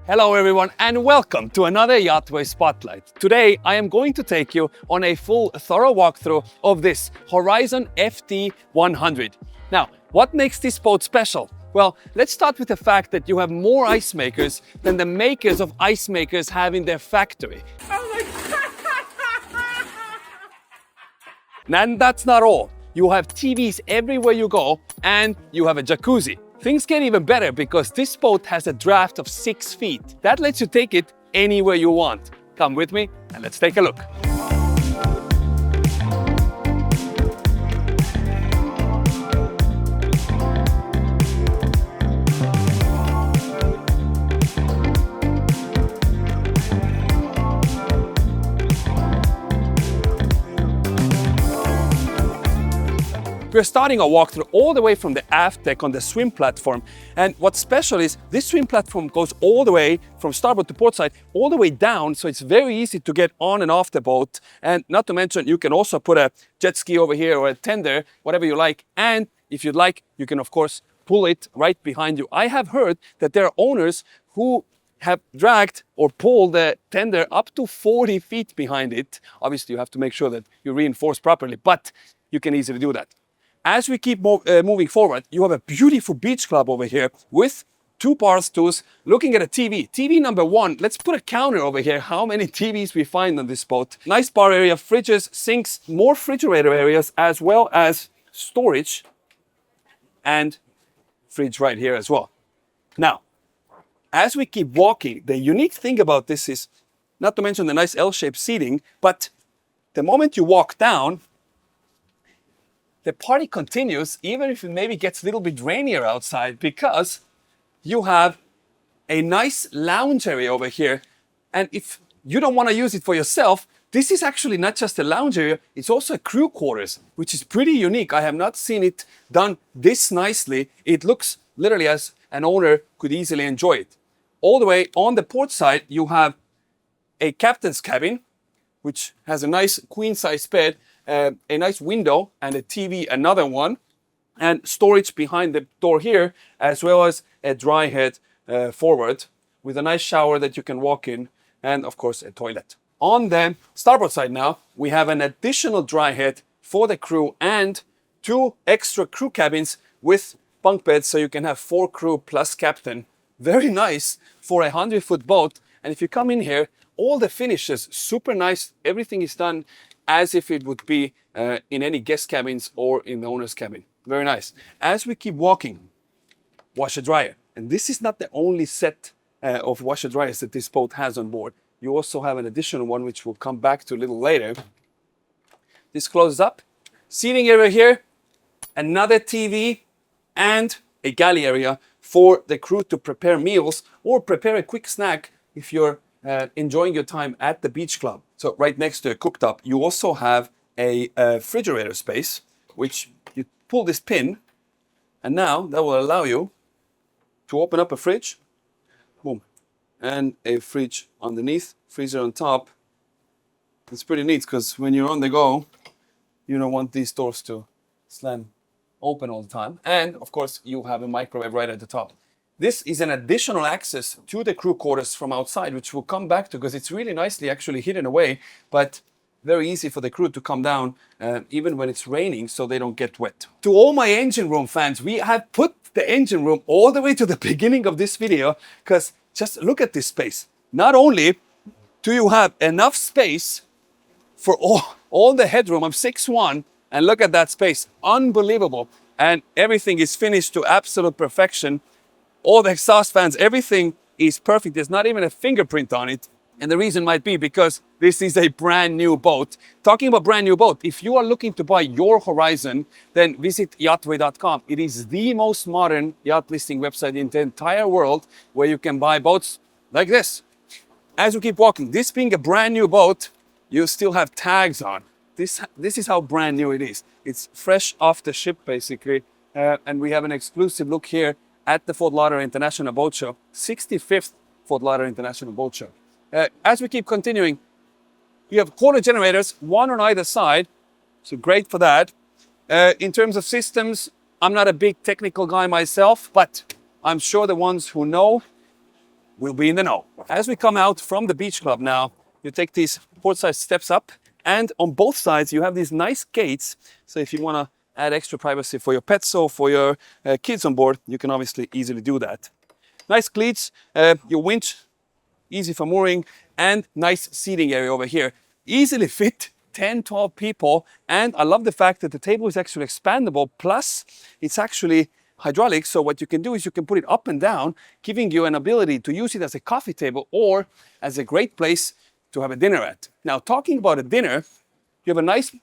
Hello everyone and welcome to another YachtWay Spotlight. Today I am going to take you on a full thorough walkthrough of this Horizon FD100. Now, what makes this boat special? Well, let's start with the fact that you have more ice makers than the makers of ice makers have in their factory. And that's not all. You have TVs everywhere you go and you have a jacuzzi. Things get even better because this boat has a draft of 6 feet. That lets you take it anywhere you want. Come with me and let's take a look. We're starting our walkthrough all the way from the aft deck on the swim platform. And what's special is this swim platform goes all the way from starboard to port side, all the way down. So it's very easy to get on and off the boat. And not to mention, you can also put a jet ski over here or a tender, whatever you like. And if you'd like, you can of course pull it right behind you. I have heard that there are owners who have dragged or pulled the tender up to 40 feet behind it. Obviously, you have to make sure that you reinforce properly, but you can easily do that. As we keep moving forward, you have a beautiful beach club over here with 2 bar stools looking at a TV. TV number 1, let's put a counter over here, how many TVs we find on this boat. Nice bar area, fridges, sinks, more refrigerator areas, as well as storage and fridge right here as well. Now, as we keep walking, the unique thing about this is, not to mention the nice L-shaped seating, but the moment you walk down, the party continues, even if it maybe gets a little bit rainier outside, because you have a nice lounge area over here. And if you don't want to use it for yourself, this is actually not just a lounge area, it's also a crew quarters, which is pretty unique. I have not seen it done this nicely. It looks literally as an owner could easily enjoy it. All the way on the port side, you have a captain's cabin, which has a nice queen-size bed, a nice window and a TV, another one, and storage behind the door here, as well as a dry head forward with a nice shower that you can walk in, and of course a toilet. On the starboard side now, we have an additional dry head for the crew and 2 extra crew cabins with bunk beds, so you can have 4 crew plus captain. Very nice for a 100-foot boat. And if you come in here, all the finishes, super nice. Everything is done as if it would be in any guest cabins or in the owner's cabin. Very nice. As we keep walking, washer dryer. And this is not the only set of washer dryers that this boat has on board. You also have an additional one, which we'll come back to a little later. This closes up. Seating area here, another TV, and a galley area for the crew to prepare meals or prepare a quick snack if you're enjoying your time at the beach club. So right next to a cooktop, you also have a refrigerator space, which you pull this pin, and now that will allow you to open up a fridge, boom, and a fridge underneath, freezer on top. It's pretty neat because when you're on the go, you don't want these doors to slam open all the time. And of course, you have a microwave right at the top. This is an additional access to the crew quarters from outside, which we'll come back to because it's really nicely actually hidden away, but very easy for the crew to come down even when it's raining so they don't get wet. To all my engine room fans, we have put the engine room all the way to the beginning of this video because just look at this space. Not only do you have enough space for all the headroom, I'm 6'1", and look at that space, unbelievable. And everything is finished to absolute perfection. All the exhaust fans, everything is perfect. There's not even a fingerprint on it. And the reason might be because this is a brand new boat. Talking about brand new boat, if you are looking to buy your Horizon, then visit YachtWay.com. It is the most modern yacht listing website in the entire world where you can buy boats like this. As we keep walking, this being a brand new boat, you still have tags on. This is how brand new it is. It's fresh off the ship basically. And we have an exclusive look here at the Fort Lauderdale International Boat Show, 65th Fort Lauderdale International Boat Show. As we keep continuing, you have quarter generators, 1 on either side, so great for that. In terms of systems, I'm not a big technical guy myself, but I'm sure the ones who know will be in the know. As we come out from the beach club now, you take these portside steps up, and on both sides you have these nice gates. So if you want to add extra privacy for your pets or for your kids on board, you can obviously easily do that. Nice cleats, your winch, easy for mooring, and nice seating area over here. Easily fit 10, 12 people, and I love the fact that the table is actually expandable, plus it's actually hydraulic, so what you can do is you can put it up and down, giving you an ability to use it as a coffee table or as a great place to have a dinner at. Now, talking about a dinner, you have a nice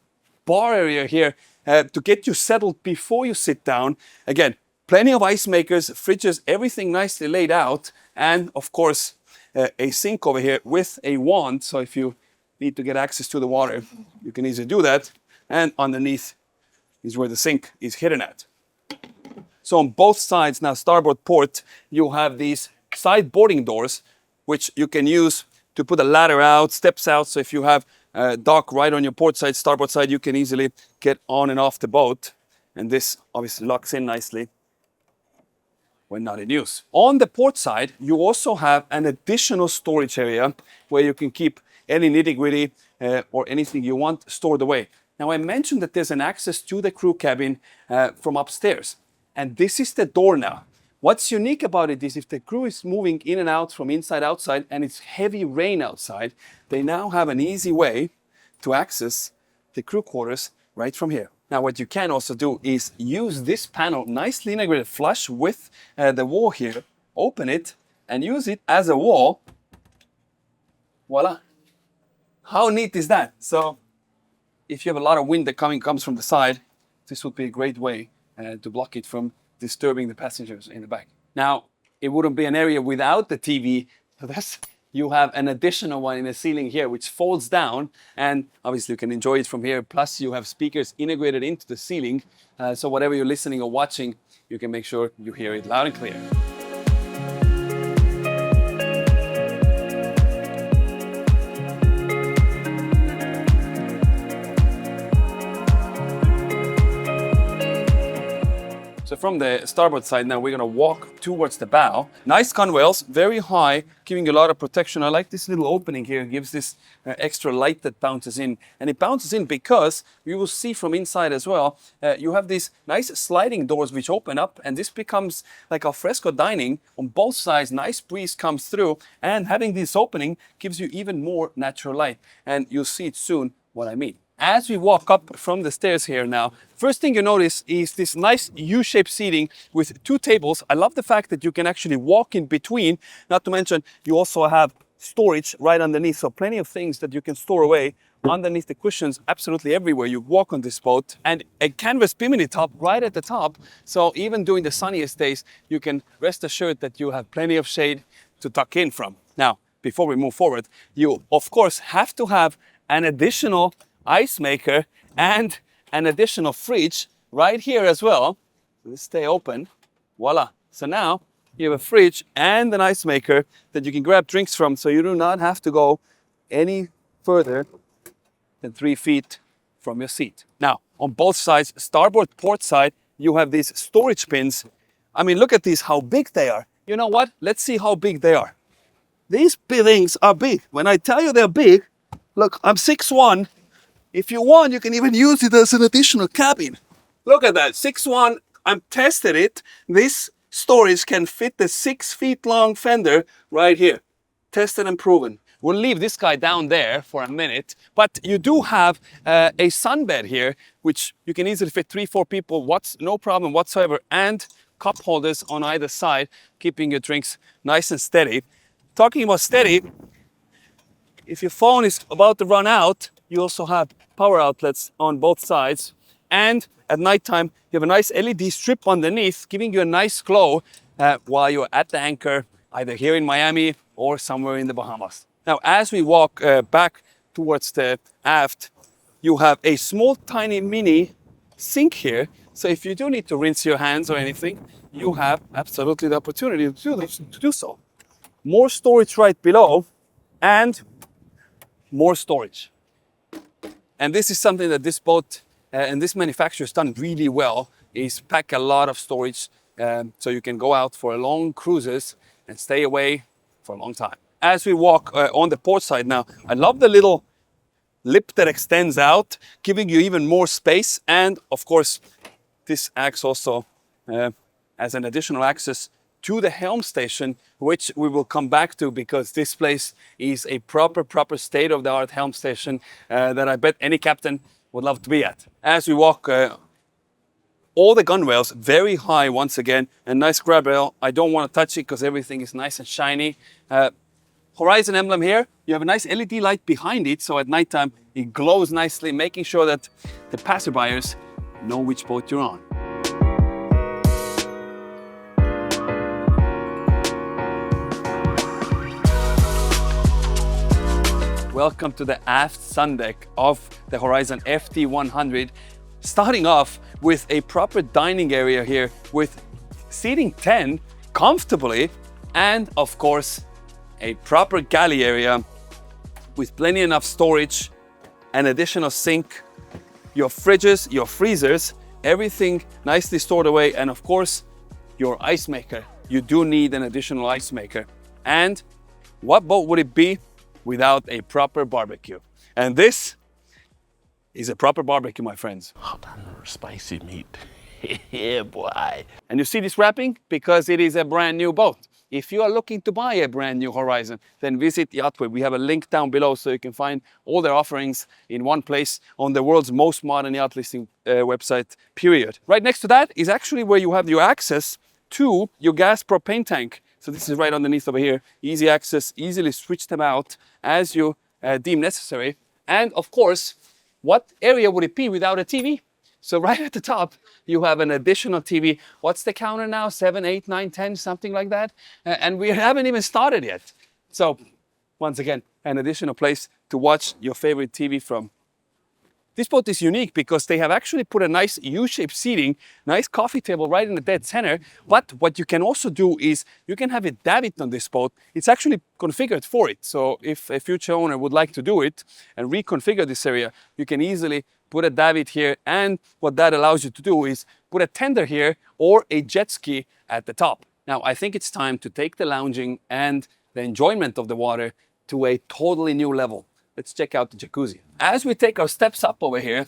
bar area here to get you settled before you sit down. Again, plenty of ice makers, fridges, everything nicely laid out, and of course, a sink over here with a wand, so if you need to get access to the water, you can easily do that. And underneath is where the sink is hidden at. So on both sides, now starboard port, you have these side boarding doors, which you can use to put a ladder out, steps out. So if you have a dock right on your port side, starboard side, you can easily get on and off the boat. And this obviously locks in nicely when not in use. On the port side, you also have an additional storage area where you can keep any nitty-gritty or anything you want stored away. Now, I mentioned that there's an access to the crew cabin from upstairs, and this is the door now. What's unique about it is if the crew is moving in and out from inside outside and it's heavy rain outside, they now have an easy way to access the crew quarters right from here. Now, what you can also do is use this panel nicely integrated flush with the wall here, open it and use it as a wall. Voila. How neat is that? So if you have a lot of wind that comes from the side, this would be a great way to block it from disturbing the passengers in the back. Now, it wouldn't be an area without the TV. So you have an additional one in the ceiling here, which folds down, and obviously you can enjoy it from here. Plus, you have speakers integrated into the ceiling. So whatever you're listening or watching, you can make sure you hear it loud and clear. So from the starboard side now, we're going to walk towards the bow. Nice gunwales, very high, giving you a lot of protection. I like this little opening here. It gives this extra light that bounces in. And it bounces in because you will see from inside as well, you have these nice sliding doors which open up, and this becomes like al fresco dining on both sides. Nice breeze comes through, and having this opening gives you even more natural light. And you'll see it soon what I mean. As we walk up from the stairs here now, first thing you notice is this nice U-shaped seating with two tables. I love the fact that you can actually walk in between, not to mention you also have storage right underneath, so plenty of things that you can store away underneath the cushions absolutely everywhere you walk on this boat, and a canvas bimini top right at the top, so even during the sunniest days you can rest assured that you have plenty of shade to tuck in from. Now, before we move forward, you of course have to have an additional ice maker and an additional fridge right here as well. So let's stay open. Voila. So now you have a fridge and an ice maker that you can grab drinks from, so you do not have to go any further than 3 feet from your seat. Now, on both sides, starboard, port side, you have these storage bins. I mean, look at these, how big they are. You know what? Let's see how big they are. These things are big. When I tell you they're big, look, I'm 6'1". If you want, you can even use it as an additional cabin. Look at that, 6'1", I'm tested it. This storage can fit the 6 feet long fender right here. Tested and proven. We'll leave this guy down there for a minute, but you do have a sunbed here, which you can easily fit 3-4 people, no problem whatsoever, and cup holders on either side, keeping your drinks nice and steady. Talking about steady, if your phone is about to run out, you also have power outlets on both sides. And at nighttime, you have a nice LED strip underneath, giving you a nice glow while you're at the anchor, either here in Miami or somewhere in the Bahamas. Now, as we walk back towards the aft, you have a small, tiny mini sink here. So if you do need to rinse your hands or anything, you have absolutely the opportunity to do so. More storage right below, and more storage. And this is something that this boat and this manufacturer has done really well, is pack a lot of storage so you can go out for long cruises and stay away for a long time. As we walk on the port side now, I love the little lip that extends out, giving you even more space. And of course, this acts also as an additional access to the Helm station, which we will come back to because this place is a proper state-of-the-art Helm station that I bet any captain would love to be at. As we walk, all the gunwales very high once again, and nice grab rail. I don't want to touch it because everything is nice and shiny. Horizon emblem here. You have a nice LED light behind it, so at nighttime it glows nicely, making sure that the passerbyers know which boat you're on. Welcome to the aft sun deck of the Horizon FD100. Starting off with a proper dining area here with seating 10 comfortably, and of course a proper galley area with plenty enough storage, an additional sink, your fridges, your freezers, everything nicely stored away, and of course your ice maker. You do need an additional ice maker. And what boat would it be without a proper barbecue? And this is a proper barbecue, my friends. Hot spicy meat. Yeah, boy. And you see this wrapping? Because it is a brand new boat. If you are looking to buy a brand new Horizon, then visit YachtWay. We have a link down below so you can find all their offerings in one place on the world's most modern yacht listing website, period. Right next to that is actually where you have your access to your gas propane tank. So this is right underneath over here. Easy access, easily switch them out as you deem necessary. And of course, what area would it be without a TV? So right at the top, you have an additional TV. What's the counter now? 7, 8, 9, 10, something like that. And we haven't even started yet. So once again, an additional place to watch your favorite TV from. This boat is unique because they have actually put a nice U-shaped seating, nice coffee table right in the dead center. But what you can also do is you can have a davit on this boat. It's actually configured for it. So if a future owner would like to do it and reconfigure this area, you can easily put a davit here. And what that allows you to do is put a tender here or a jet ski at the top. Now, I think it's time to take the lounging and the enjoyment of the water to a totally new level. Let's check out the jacuzzi. As we take our steps up over here,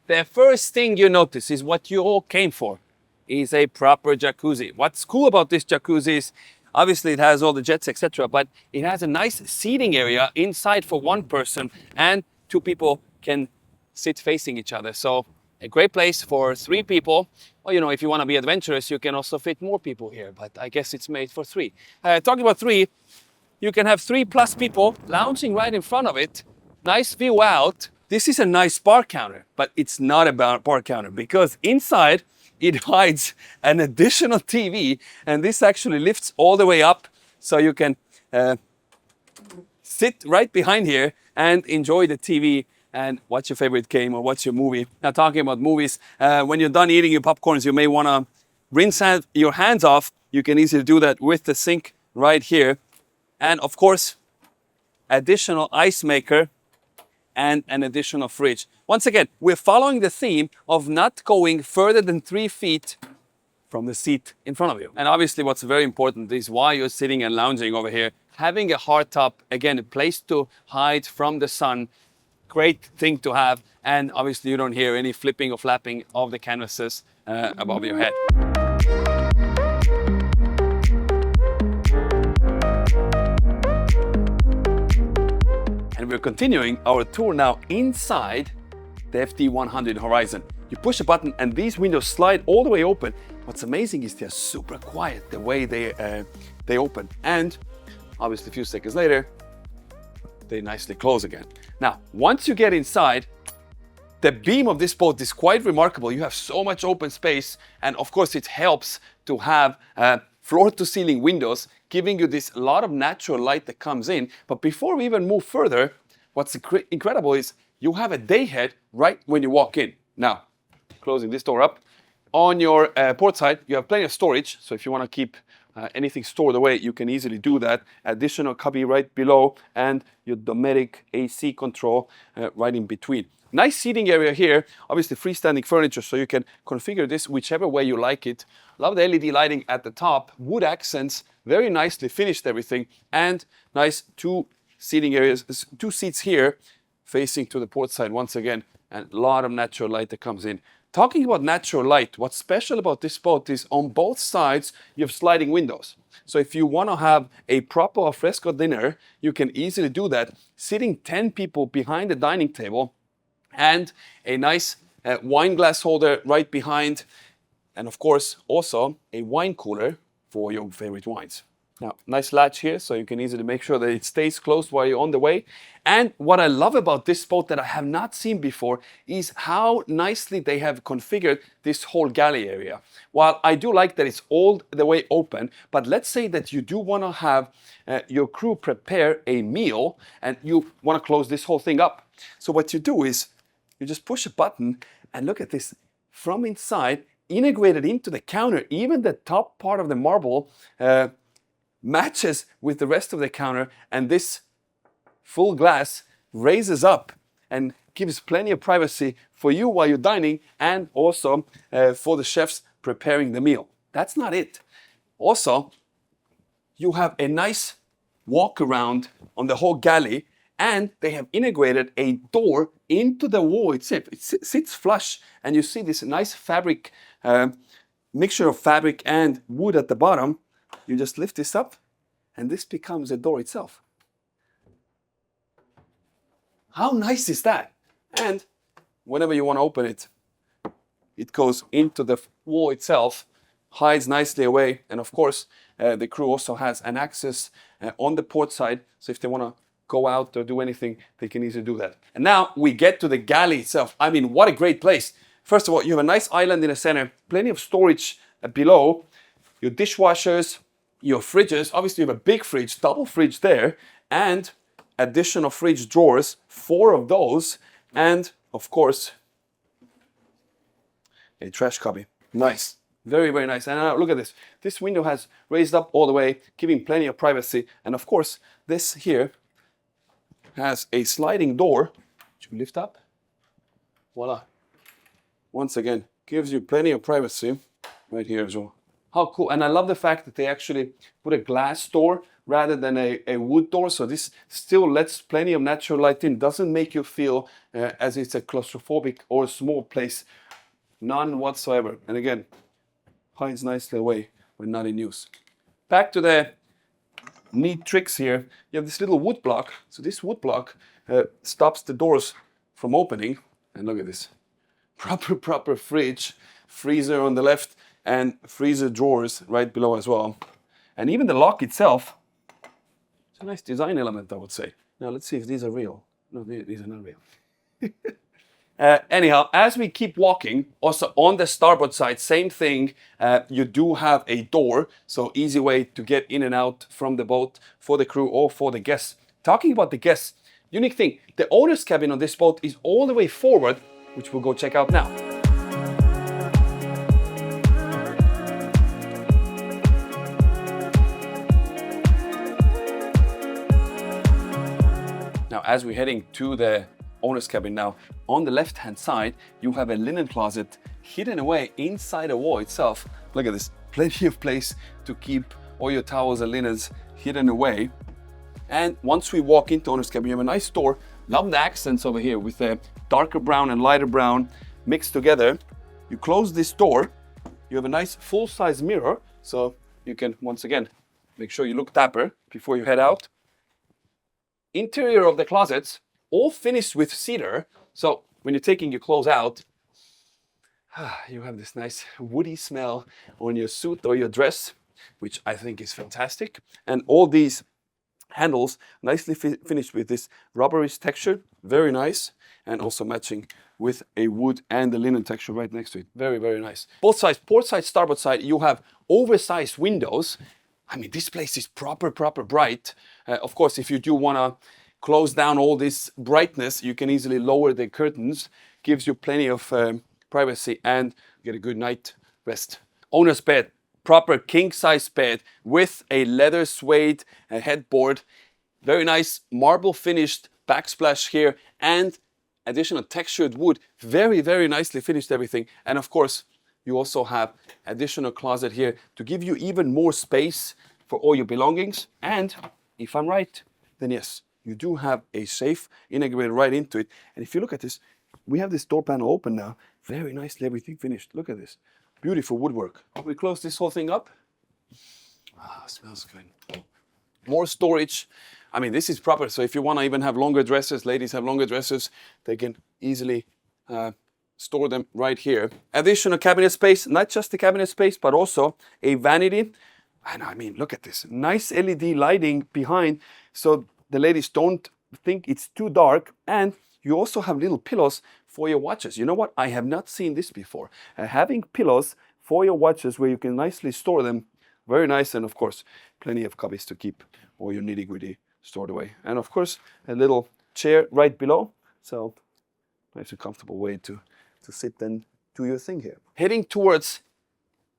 the first thing you notice is what you all came for, is a proper jacuzzi. What's cool about this jacuzzi is, obviously it has all the jets, etc., but it has a nice seating area inside for one person, and two people can sit facing each other. So a great place for 3 people. Well, you know, if you want to be adventurous, you can also fit more people here, but I guess it's made for 3. Talking about 3, you can have 3+ people lounging right in front of it. Nice view out. This is a nice bar counter, but it's not a bar counter because inside it hides an additional TV, and this actually lifts all the way up so you can sit right behind here and enjoy the TV and watch your favorite game or watch your movie. Now, talking about movies, when you're done eating your popcorns, you may want to rinse your hands off. You can easily do that with the sink right here. And of course, additional ice maker and an additional fridge. Once again, we're following the theme of not going further than 3 feet from the seat in front of you. And obviously what's very important is while you're sitting and lounging over here, having a hard top, again, a place to hide from the sun, great thing to have. And obviously you don't hear any flipping or flapping of the canvases above your head. And we're continuing our tour now inside the FD100 Horizon. You push a button and these windows slide all the way open. What's amazing is they're super quiet the way they open. And obviously a few seconds later, they nicely close again. Now, once you get inside, the beam of this boat is quite remarkable. You have so much open space. And of course, it helps to have floor-to-ceiling windows, giving you this lot of natural light that comes in. But before we even move further, what's incredible is you have a day head right when you walk in. Now, closing this door up. On your port side, you have plenty of storage. So if you want to keep anything stored away, you can easily do that. Additional cubby right below, and your Dometic AC control right in between. Nice seating area here, obviously freestanding furniture, so you can configure this whichever way you like it. Love the LED lighting at the top, wood accents, very nicely finished everything, and nice two seating areas, 2 seats here facing to the port side once again, and a lot of natural light that comes in. Talking about natural light, what's special about this boat is on both sides you have sliding windows. So if you want to have a proper alfresco dinner, you can easily do that sitting 10 people behind the dining table, and a nice wine glass holder right behind, and of course also a wine cooler for your favorite wines. Now, nice latch here, so you can easily make sure that it stays closed while you're on the way. And what I love about this boat that I have not seen before is how nicely they have configured this whole galley area. While I do like that it's all the way open, but let's say that you do want to have your crew prepare a meal and you want to close this whole thing up. So what you do is you just push a button, and look at this. From inside, integrated into the counter, even the top part of the marble matches with the rest of the counter, and this full glass raises up and gives plenty of privacy for you while you're dining, and also for the chefs preparing the meal. That's not it. Also, you have a nice walk around on the whole galley, and they have integrated a door into the wall itself. It sits flush, and you see this nice fabric, mixture of fabric and wood at the bottom. You just lift this up, and this becomes a door itself. How nice is that? And whenever you want to open it, it goes into the wall itself, hides nicely away, and of course, the crew also has an access on the port side, so if they want to go out or do anything, they can easily do that. And now we get to the galley itself. I mean, what a great place. First of all, you have a nice island in the center, plenty of storage below, your dishwashers, your fridges. Obviously, you have a big fridge, double fridge there, and additional fridge drawers, 4 of those, and of course, a trash cubby. Nice. Very, very nice. And now look at this. This window has raised up all the way, giving plenty of privacy. And of course, this here has a sliding door, which you lift up. Voila. Once again, gives you plenty of privacy right here as well. How cool. And I love the fact that they actually put a glass door rather than a wood door. So this still lets plenty of natural light in. Doesn't make you feel as it's a claustrophobic or a small place. None whatsoever. And again, hides nicely away when not in use. Back to the neat tricks here. You have this little wood block. So this wood block stops the doors from opening. And look at this. Proper fridge, freezer on the left, and freezer drawers right below as well. And even the lock itself, it's a nice design element, I would say. Now let's see if these are real. No, these are not real. Anyhow, as we keep walking, also on the starboard side, same thing. You do have a door, so easy way to get in and out from the boat for the crew or for the guests. Talking about the guests, unique thing, the owner's cabin on this boat is all the way forward, which we'll go check out now. Now, as we're heading to the owner's cabin now, on the left-hand side, you have a linen closet hidden away inside the wall itself. Look at this, plenty of place to keep all your towels and linens hidden away. And once we walk into owner's cabin, you have a nice door. Love the accents over here with the darker brown and lighter brown mixed together. You close this door, you have a nice full-size mirror, so you can, once again, make sure you look dapper before you head out. Interior of the closets, all finished with cedar. So when you're taking your clothes out, you have this nice woody smell on your suit or your dress, which I think is fantastic. And all these handles nicely finished with this rubberish texture, very nice, and also matching with a wood and the linen texture right next to it. Very, very nice. Both sides, port side, starboard side, you have oversized windows. I mean, this place is proper bright. Of course, if you do want to close down all this brightness, you can easily lower the curtains. Gives you plenty of privacy and get a good night rest. Owner's bed, proper king size bed with a leather suede headboard. Very nice marble finished backsplash here and additional textured wood. Very, very nicely finished everything. And of course, you also have additional closet here to give you even more space for all your belongings. And if I'm right, then yes, you do have a safe integrated right into it. And if you look at this, we have this door panel open now. Very nicely, everything finished. Look at this. Beautiful woodwork. We close this whole thing up. Ah, smells good. More storage. I mean, this is proper. So if you want to even have longer dresses, ladies have longer dresses, they can easily store them right here. Additional cabinet space, not just the cabinet space, but also a vanity. And I mean, look at this. Nice LED lighting behind, so the ladies don't think it's too dark. And you also have little pillows for your watches. You know what? I have not seen this before. Having pillows for your watches where you can nicely store them. Very nice. And of course, plenty of cubbies to keep all your nitty-gritty stored away. And of course, a little chair right below. So nice and comfortable way to sit and do your thing here. Heading towards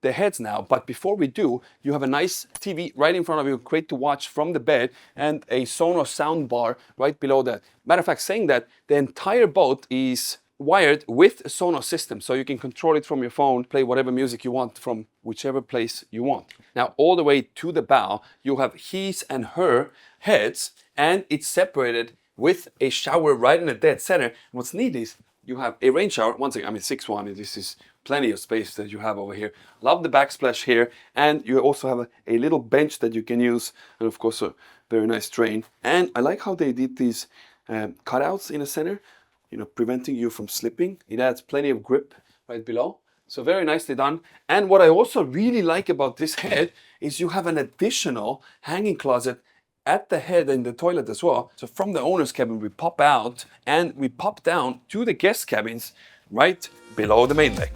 the heads now, but before we do, you have a nice TV right in front of you, great to watch from the bed, and a Sonos sound bar right below that. Matter of fact, saying that, the entire boat is wired with a Sonos system, so you can control it from your phone, play whatever music you want from whichever place you want. Now, all the way to the bow, you have his and her heads, and it's separated with a shower right in the dead center. What's neat is you have a rain shower. Once again, I mean, 6'1", this is plenty of space that you have over here. Love the backsplash here. And you also have a little bench that you can use. And of course, a very nice drain. And I like how they did these cutouts in the center, you know, preventing you from slipping. It adds plenty of grip right below. So very nicely done. And what I also really like about this head is you have an additional hanging closet at the head and the toilet as well. So from the owner's cabin, we pop out and we pop down to the guest cabins right below the main deck.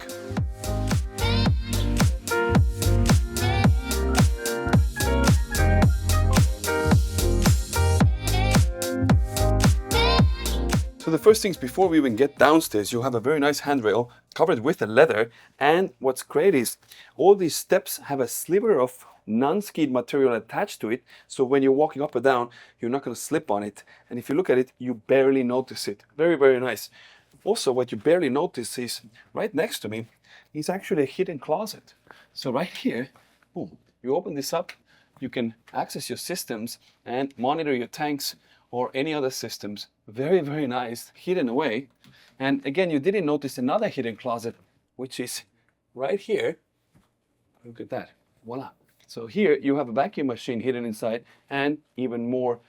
So the first things before we even get downstairs, you have a very nice handrail covered with a leather. And what's great is all these steps have a sliver of non-skid material attached to it, so when you're walking up or down, you're not going to slip on it. And if you look at it, you barely notice it. Very, very nice. Also, what you barely notice is right next to me is actually a hidden closet. So right here, boom, you open this up, you can access your systems and monitor your tanks or any other systems. Very, very nice, hidden away. And again, you didn't notice another hidden closet, which is right here. Look at that, voila. So here you have a vacuum machine hidden inside and even more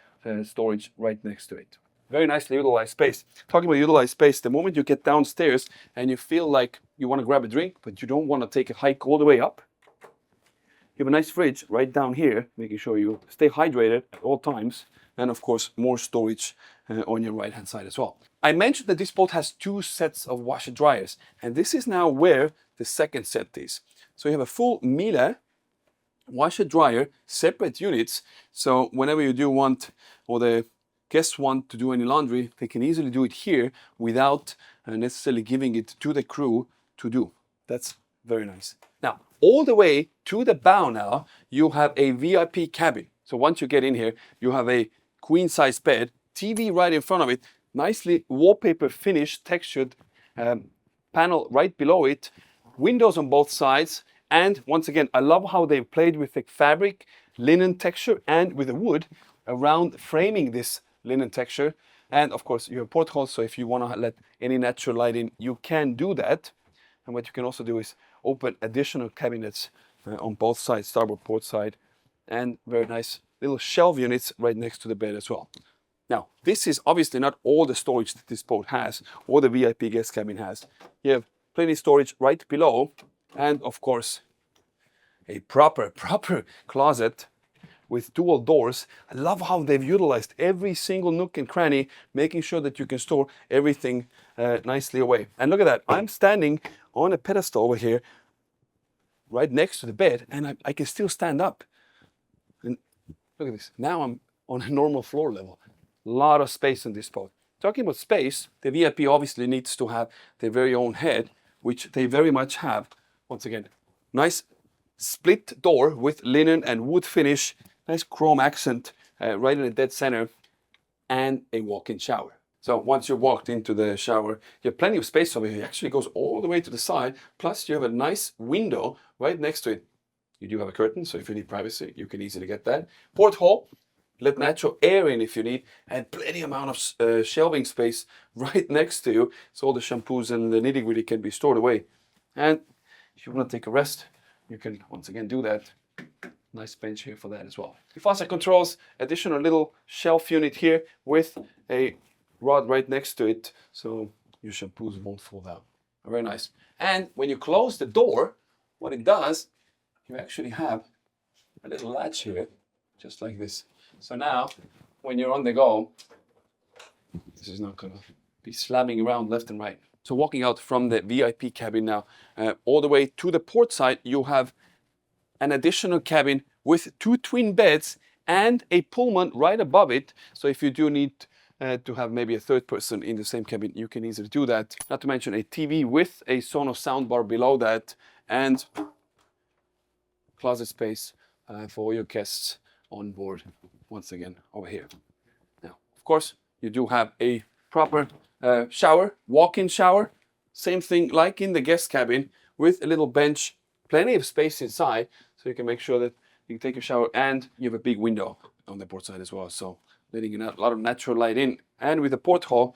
storage right next to it. Very nicely utilized space. Talking about utilized space, the moment you get downstairs and you feel like you want to grab a drink, but you don't want to take a hike all the way up, you have a nice fridge right down here, making sure you stay hydrated at all times. And of course, more storage on your right-hand side as well. I mentioned that this boat has 2 sets of washer dryers, and this is now where the second set is. So you have a full Miele washer dryer, separate units. So whenever you do want, or the guests want to do any laundry, they can easily do it here without necessarily giving it to the crew to do. That's very nice. Now, all the way to the bow now, you have a VIP cabin. So once you get in here, you have a queen size bed, TV right in front of it, nicely wallpaper finished, textured panel right below it, windows on both sides. And once again, I love how they've played with the fabric, linen texture, and with the wood around framing this linen texture. And of course, you have portholes, so if you want to let any natural light in, you can do that. And what you can also do is open additional cabinets on both sides, starboard, port side, and very nice little shelf units right next to the bed as well. Now, this is obviously not all the storage that this boat has, or the VIP guest cabin has. You have plenty of storage right below, and of course, a proper closet with dual doors. I love how they've utilized every single nook and cranny, making sure that you can store everything nicely away. And look at that, I'm standing on a pedestal over here, right next to the bed, and I can still stand up. And look at this, now I'm on a normal floor level. A lot of space in this boat. Talking about space, the VIP obviously needs to have their very own head, which they very much have. Once again, nice split door with linen and wood finish, nice chrome accent right in the dead center, and a walk-in shower. So once you walked into the shower, you have plenty of space over here. It actually goes all the way to the side. Plus you have a nice window right next to it. You do have a curtain, so if you need privacy, you can easily get that. Porthole, let natural air in if you need, and plenty amount of shelving space right next to you, so all the shampoos and the nitty-gritty can be stored away. And if you want to take a rest, you can once again do that. Nice bench here for that as well. The faucet controls, additional little shelf unit here with a rod right next to it, so your shampoos won't fall down. Very nice. And when you close the door, what it does, you actually have a little latch here, just like this. So now, when you're on the go, this is not gonna be slamming around left and right. So walking out from the VIP cabin now, all the way to the port side, you have an additional cabin with 2 twin beds and a Pullman right above it. So if you do need to have maybe a third person in the same cabin, you can easily do that. Not to mention a TV with a Sonos soundbar below that, and closet space for all your guests on board. Once again, over here. Now, of course, you do have a proper shower, walk-in shower. Same thing like in the guest cabin with a little bench, plenty of space inside, so you can make sure that you can take a shower, and you have a big window on the port side as well, so letting in a lot of natural light in. And with the porthole,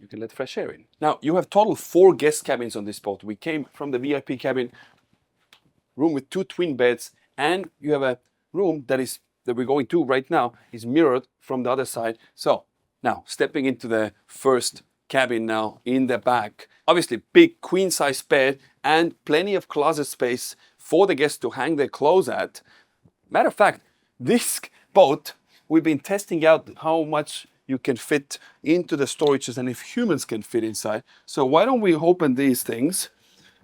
you can let fresh air in. Now, you have total 4 guest cabins on this boat. We came from the VIP cabin, room with 2 twin beds, and you have a room that we're going to right now is mirrored from the other side. So now stepping into the first cabin now in the back, obviously big queen size bed and plenty of closet space for the guests to hang their clothes at. Matter of fact, this boat, we've been testing out how much you can fit into the storages and if humans can fit inside. So why don't we open these things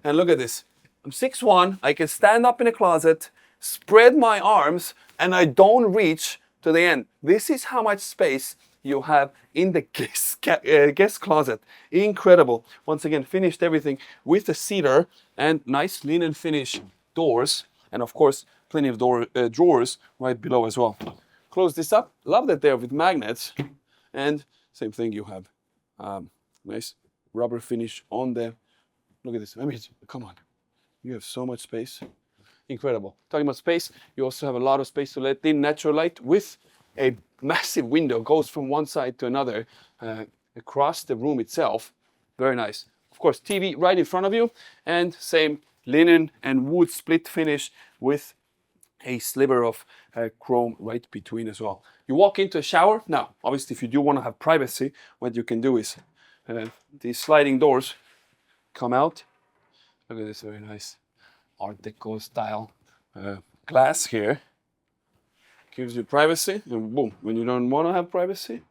and look at this. I'm 6'1", I can stand up in a closet, spread my arms, and I don't reach to the end. This is how much space you have in the guest closet. Incredible. Once again, finished everything with the cedar and nice linen finish doors, and of course, plenty of drawers right below as well. Close this up. Love that there with magnets, and same thing, you have nice rubber finish on the. Look at this. I mean, come on. You have so much space. Incredible. Talking about space, you also have a lot of space to let in natural light with a massive window, goes from one side to another across the room itself. Very nice. Of course, TV right in front of you, and same linen and wood split finish with a sliver of chrome right between as well. You walk into a shower. Now, obviously, if you do want to have privacy, what you can do is these sliding doors come out. Look at this very nice Art Deco style glass here. Gives you privacy, and boom, when you don't want to have privacy,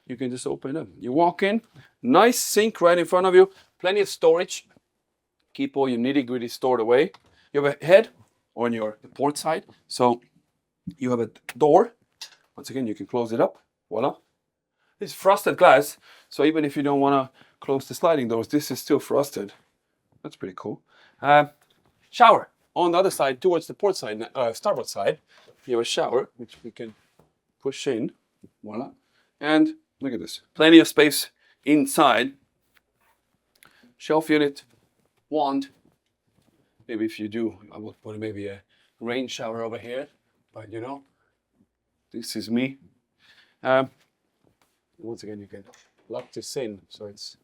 you can just open it up. You walk in, nice sink right in front of you, plenty of storage. Keep all your nitty-gritty stored away. You have a head on your port side, so you have a door. Once again, you can close it up. Voila. It's frosted glass, so even if you don't want to close the sliding doors, this is still frosted. That's pretty cool. Shower on the other side, towards the port side, starboard side. You have a shower, which we can push in. Voila. And look at this. Plenty of space inside. Shelf unit, wand. Maybe if you do, I would put maybe a rain shower over here. But you know, this is me. Once again, you can lock this in so it's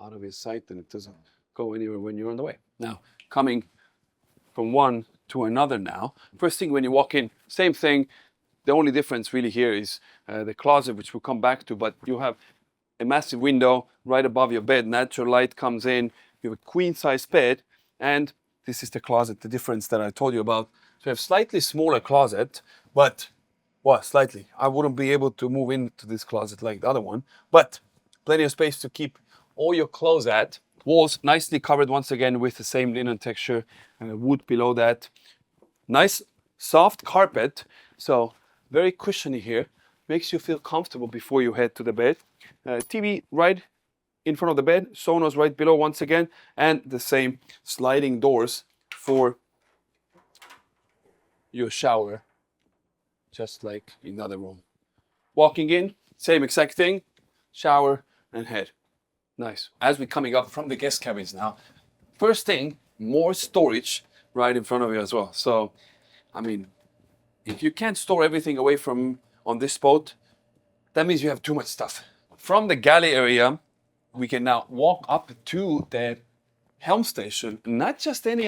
out of your sight and it doesn't go anywhere when you're on the way. Now, coming from one to another now. First thing when you walk in, same thing. The only difference really here is the closet, which we'll come back to, but you have a massive window right above your bed. Natural light comes in. You have a queen size bed, and this is the closet, the difference that I told you about. So you have slightly smaller closet, but, well, slightly. I wouldn't be able to move into this closet like the other one, but plenty of space to keep all your clothes at. Walls nicely covered once again with the same linen texture and wood below that. Nice soft carpet, so very cushiony here. Makes you feel comfortable before you head to the bed. TV right in front of the bed, Sonos right below once again, and the same sliding doors for your shower, just like in the other room. Walking in, same exact thing, shower and head. Nice. As we're coming up from the guest cabins now, first thing, more storage right in front of you as well. So, I mean, if you can't store everything away from on this boat, that means you have too much stuff. From the galley area, we can now walk up to the helm station, not just any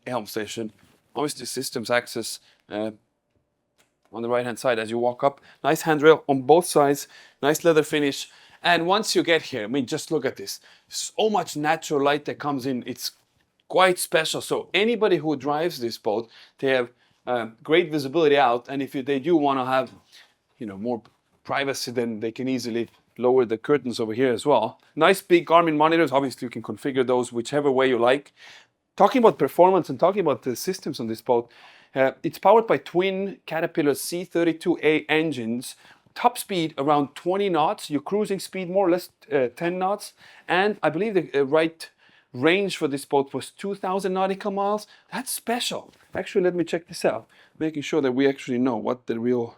helm station. Obviously, systems access on the right hand side as you walk up. Nice handrail on both sides, nice leather finish. And once you get here, I mean, just look at this. So much natural light that comes in. It's quite special. So anybody who drives this boat, they have great visibility out. And if they do want to have, you know, more privacy, then they can easily lower the curtains over here as well. Nice big Garmin monitors. Obviously, you can configure those whichever way you like. Talking about performance and talking about the systems on this boat, it's powered by twin Caterpillar C32A engines. Top speed around 20 knots. Your cruising speed more or less 10 knots. And I believe the right range for this boat was 2,000 nautical miles. That's special. Actually, let me check this out. Making sure that we actually know what the real...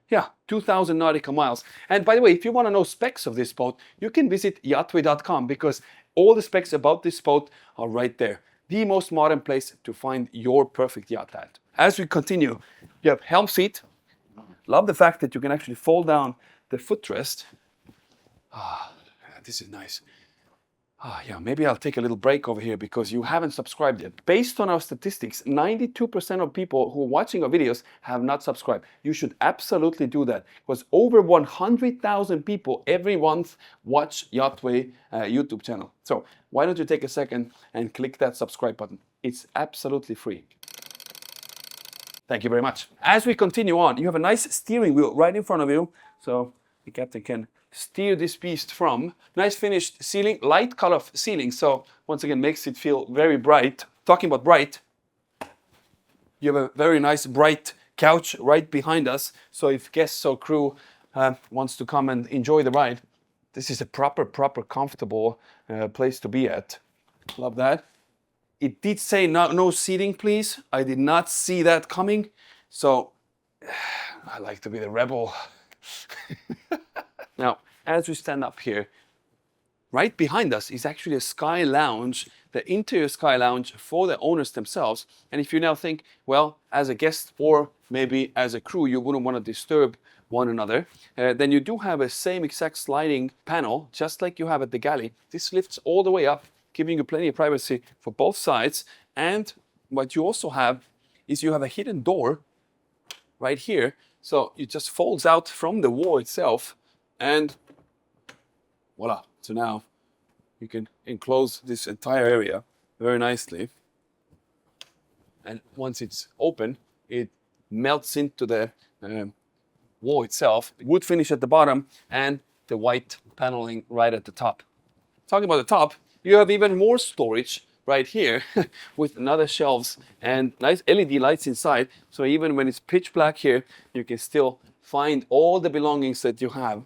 Yeah, 2,000 nautical miles. And by the way, if you want to know specs of this boat, you can visit YachtWay.com because all the specs about this boat are right there. The most modern place to find your perfect yacht at. As we continue, you have helm seat. Love the fact that you can actually fold down the footrest. This is nice. Yeah, maybe I'll take a little break over here because you haven't subscribed yet. Based on our statistics, 92% of people who are watching our videos have not subscribed. You should absolutely do that because over 100,000 people every month watch YachtWay YouTube channel. So why don't you take a second and click that subscribe button? It's absolutely free. Thank you very much. As we continue on, you have a nice steering wheel right in front of you. So the captain can steer this beast from. Nice finished ceiling, light color ceiling. So once again, makes it feel very bright. Talking about bright, you have a very nice bright couch right behind us. So if guests or crew wants to come and enjoy the ride, this is a proper comfortable place to be at. Love that. It did say no seating, please. I did not see that coming. So I like to be the rebel. Now, as we stand up here, right behind us is actually a sky lounge, the interior sky lounge for the owners themselves. And if you now think, well, as a guest or maybe as a crew, you wouldn't want to disturb one another, then you do have a same exact sliding panel, just like you have at the galley. This lifts all the way up, giving you plenty of privacy for both sides. And what you also have is you have a hidden door right here. So it just folds out from the wall itself and voila. So now you can enclose this entire area very nicely. And once it's open, it melts into the wall itself. Wood finish at the bottom and the white paneling right at the top. Talking about the top, you have even more storage right here with another shelves and nice LED lights inside. So even when it's pitch black here, you can still find all the belongings that you have.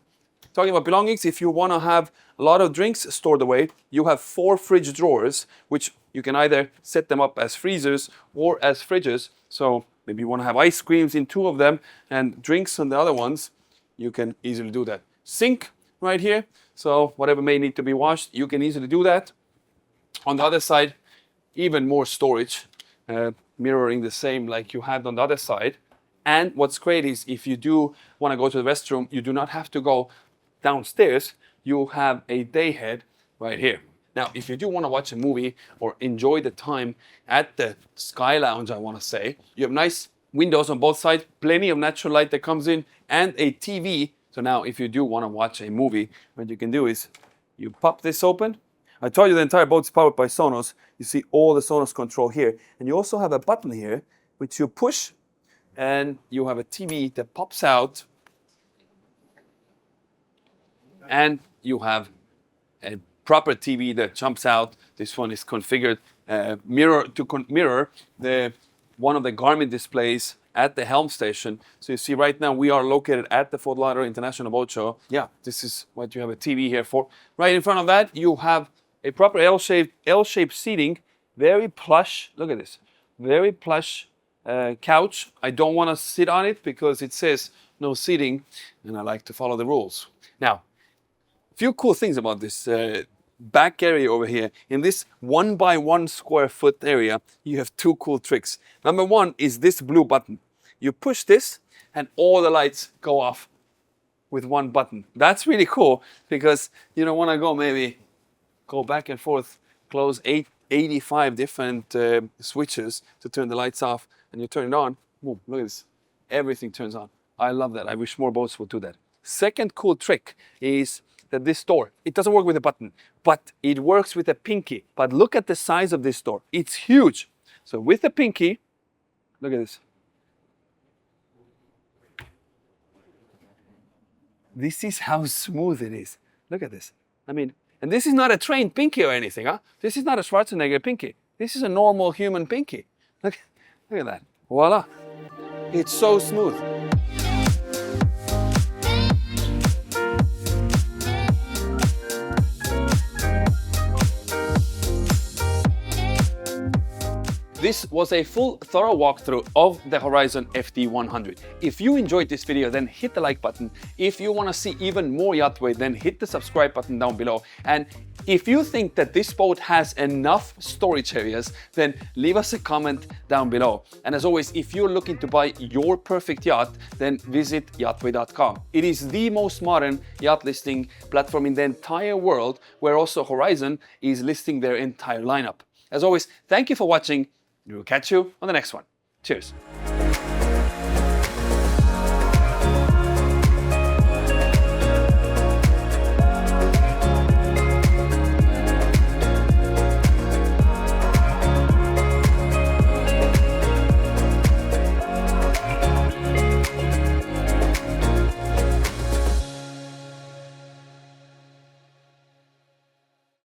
Talking about belongings, if you want to have a lot of drinks stored away, you have 4 fridge drawers, which you can either set them up as freezers or as fridges. So maybe you want to have ice creams in 2 of them and drinks on the other ones, you can easily do that. Sink right here. So whatever may need to be washed, you can easily do that. On the other side, even more storage, mirroring the same like you had on the other side. And what's great is if you do want to go to the restroom, you do not have to go downstairs. You have a day head right here. Now, if you do want to watch a movie or enjoy the time at the Sky Lounge, I want to say, you have nice windows on both sides, plenty of natural light that comes in, and a TV. So now if you do want to watch a movie, what you can do is you pop this open. I told you the entire boat is powered by Sonos. You see all the Sonos control here. And you also have a button here, which you push, and you have a TV that pops out. And you have a proper TV that jumps out. This one is configured mirror one of the Garmin displays at the Helm station. So you see right now we are located at the Fort Lauderdale International Boat Show. Yeah, this is what you have a TV here for. Right in front of that, you have a proper L-shaped seating, very plush. Look at this, very plush couch. I don't want to sit on it because it says no seating, and I like to follow the rules. Now, a few cool things about this back area over here. In this 1 by 1 square foot area, you have two cool tricks. Number one is this blue button. You push this and all the lights go off with one button. That's really cool because you don't want to maybe go back and forth, close 85 different switches to turn the lights off, and you turn it on, boom, look at this. Everything turns on. I love that. I wish more boats would do that. Second cool trick is that this door, it doesn't work with a button, but it works with a pinky. But look at the size of this door. It's huge. So with the pinky, look at this. This is how smooth it is. Look at this. I mean, and this is not a trained pinky or anything, huh? This is not a Schwarzenegger pinky. This is a normal human pinky. Look at that. Voila. It's so smooth. This was a full, thorough walkthrough of the Horizon FD100. If you enjoyed this video, then hit the like button. If you want to see even more YachtWay, then hit the subscribe button down below. And if you think that this boat has enough storage areas, then leave us a comment down below. And as always, if you're looking to buy your perfect yacht, then visit YachtWay.com. It is the most modern yacht listing platform in the entire world, where also Horizon is listing their entire lineup. As always, thank you for watching. We will catch you on the next one. Cheers.